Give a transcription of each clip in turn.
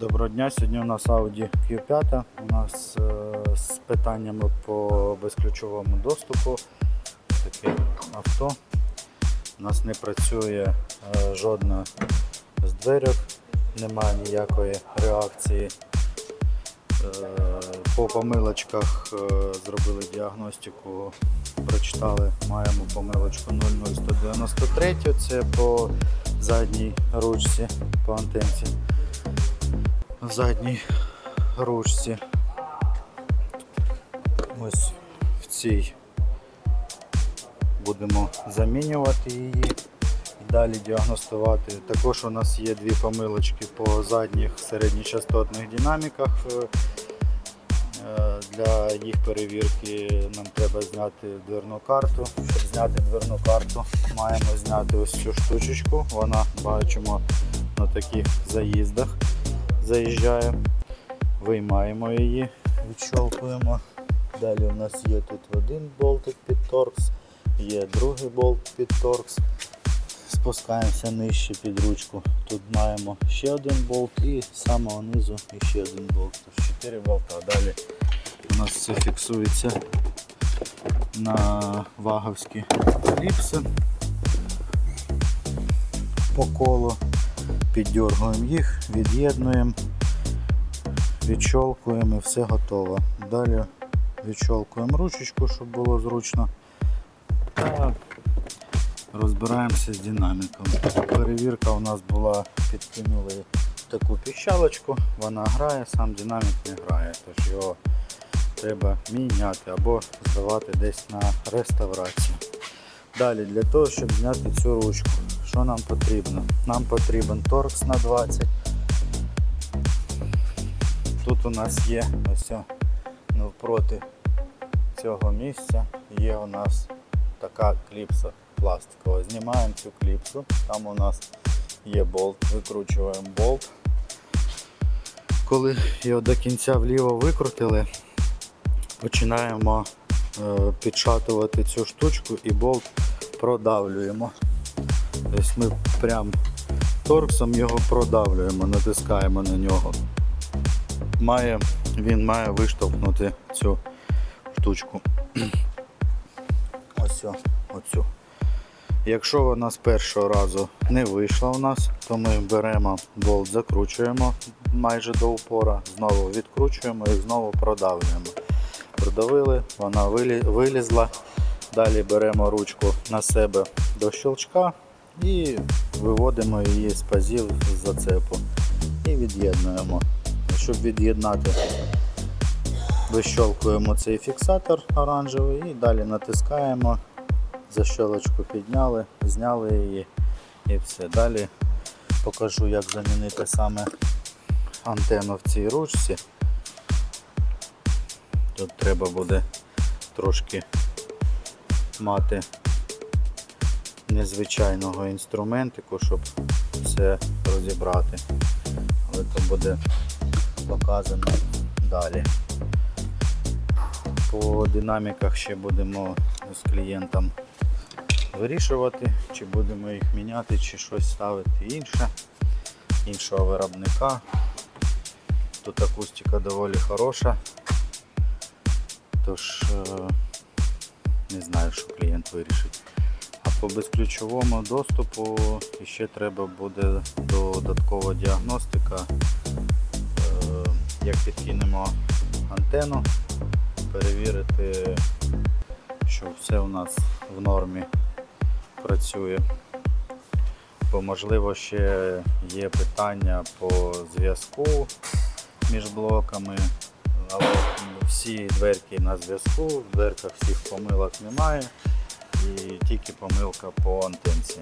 Доброго дня, сьогодні у нас Audi Q5, у нас з питаннями по безключовому доступу. Таке авто. У нас не працює жодна з дверок, немає ніякої реакції. По помилочках зробили діагностику, прочитали, маємо помилочку 00193, це по задній ручці, по антенці. В задній ручці. Ось в цій будемо замінювати її і далі діагностувати. Також у нас є дві помилочки по задніх середньочастотних динаміках. Для їх перевірки нам треба зняти дверну карту. Щоб зняти дверну карту, маємо зняти ось цю штучечку. Вона, бачимо, на таких заїздах заїжджає. Виймаємо її, відщолкуємо. Далі у нас є тут один болтик під торкс, є другий болт під торкс. Спускаємося нижче під ручку. Тут маємо ще один болт і з самого низу ще один болт. Тож 4 болта. Далі у нас все фіксується на ваговські кліпси по колу. Піддергуємо їх, від'єднуємо, відщолкуємо і все готово. Далі відщолкуємо ручечку, щоб було зручно. Та розбираємося з динаміком. Перевірка у нас була, підкинули таку піщалочку, вона грає, сам динамік не грає, тож його треба міняти або здавати десь на реставрацію. Далі, для того, щоб зняти цю ручку, що нам потрібно? Нам потрібен торкс на 20. Тут у нас є ось навпроти цього місця є у нас така кліпса пластикова. Знімаємо цю кліпсу, там у нас є болт, викручуємо болт. Коли його до кінця вліво викрутили, починаємо підшатувати цю штучку і болт продавлюємо. Тобто ми прям торксом його продавлюємо, натискаємо на нього. Він має виштовхнути цю штучку. Ось оцю. Якщо вона з першого разу не вийшла у нас, то ми беремо болт, закручуємо майже до упора, знову відкручуємо і знову продавлюємо. Продавили, вона вилізла. Далі беремо ручку на себе до щелчка і виводимо її з пазів з зацепу і від'єднуємо. Щоб від'єднати, вищолкуємо цей фіксатор оранжевий і далі натискаємо, защолочку підняли, зняли її і все. Далі покажу, як замінити саме антенну в цій ручці. Тут треба буде трошки мати незвичайного інструментику, щоб все розібрати. Але це буде показано далі. По динаміках ще будемо з клієнтом вирішувати, чи будемо їх міняти, чи щось ставити іншого виробника. Тут акустика доволі хороша, тож не знаю, що клієнт вирішить. А по безключовому доступу ще треба буде додаткова діагностика. Як підкинемо антенну, перевірити, що все у нас в нормі працює. Бо можливо ще є питання по зв'язку між блоками, але всі дверки на зв'язку, в дверках всіх помилок немає і тільки помилка по антенці.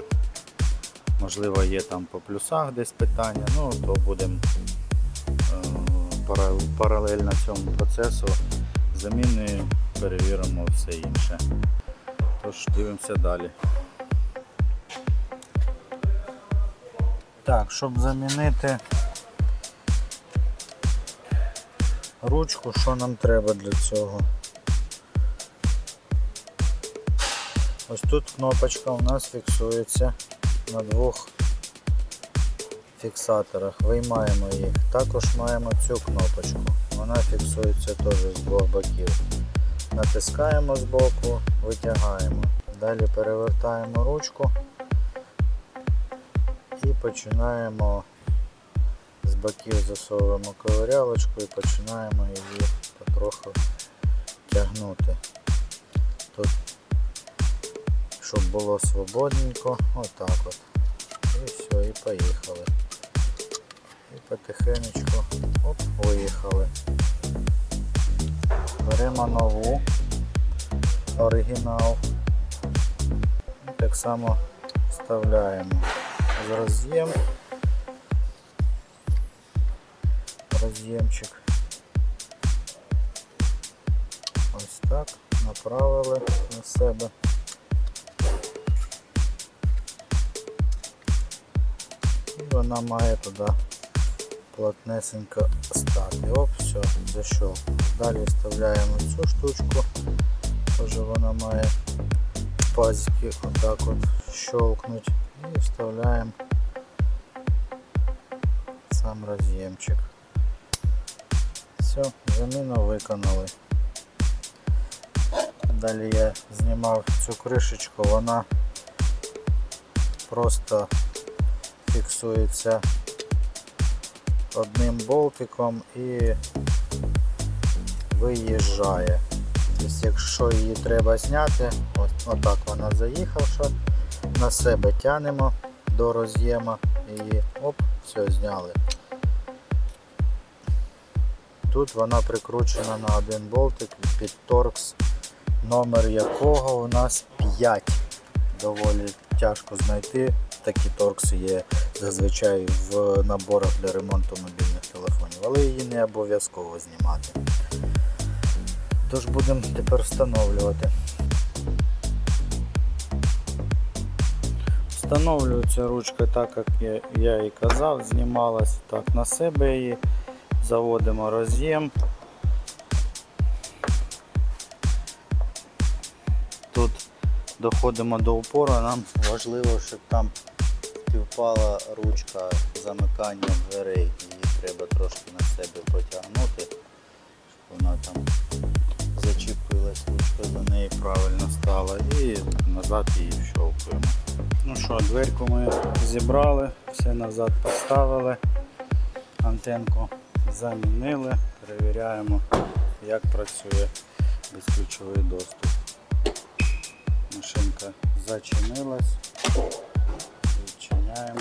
Можливо є там по плюсах десь питання, ну то будемо паралельно цьому процесу заміни, перевіримо все інше. Тож дивимося далі. Так, щоб замінити ручку, що нам треба для цього? Ось тут кнопочка у нас фіксується на двох фіксаторах, виймаємо їх. Також маємо цю кнопочку. Вона фіксується теж з двох боків. Натискаємо з боку, витягаємо. Далі перевертаємо ручку і починаємо з боків, засовуємо ковирялочку і починаємо її потроху тягнути. Тут, щоб було свободненько, отак от. І все, і поїхали. І потихенечку, оп, виїхали. Беремо нову, оригінал. І так само вставляємо роз'ємчик. Ось так, направили на себе. І вона має туди плотнесенько стати. Оп, все, зайшов. Далі вставляємо цю штучку, теж вона має пазики отак от щелкнуть. І вставляємо сам роз'ємчик. Все, заміну виконали. Далі я знімав цю кришечку, вона просто фіксується одним болтиком і виїжджає. Тобто, якщо її треба зняти, отак вона заїхавша, на себе тянемо до роз'єма і оп, все, зняли. Тут вона прикручена на один болтик під торкс, номер якого у нас 5. Доволі тяжко знайти. Такі торкси є зазвичай в наборах для ремонту мобільних телефонів, але її не обов'язково знімати. Тож будемо тепер встановлювати. Встановлюється ручка так, як я і казав, знімалась так на себе її. Заводимо роз'єм. Тут доходимо до упору, нам важливо, щоб там співпала ручка замикання дверей. Її треба трошки на себе потягнути, щоб вона там зачепилась, ручка за неї правильно стала, і назад її вщовкуємо. Ну що, дверку ми зібрали, все назад поставили, антенку замінили, перевіряємо, як працює безключовий доступ. Машинка зачинилась, відчиняємо.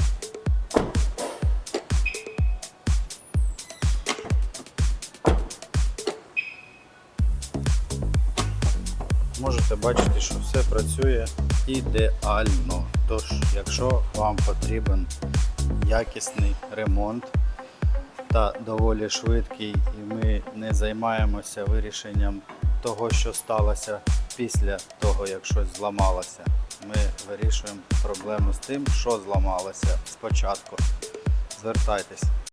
Можете бачити, що все працює ідеально. Тож, якщо вам потрібен якісний ремонт та доволі швидкий, і ми не займаємося вирішенням того, що сталося після того, як щось зламалося, ми вирішуємо проблему з тим, що зламалося спочатку. Звертайтесь.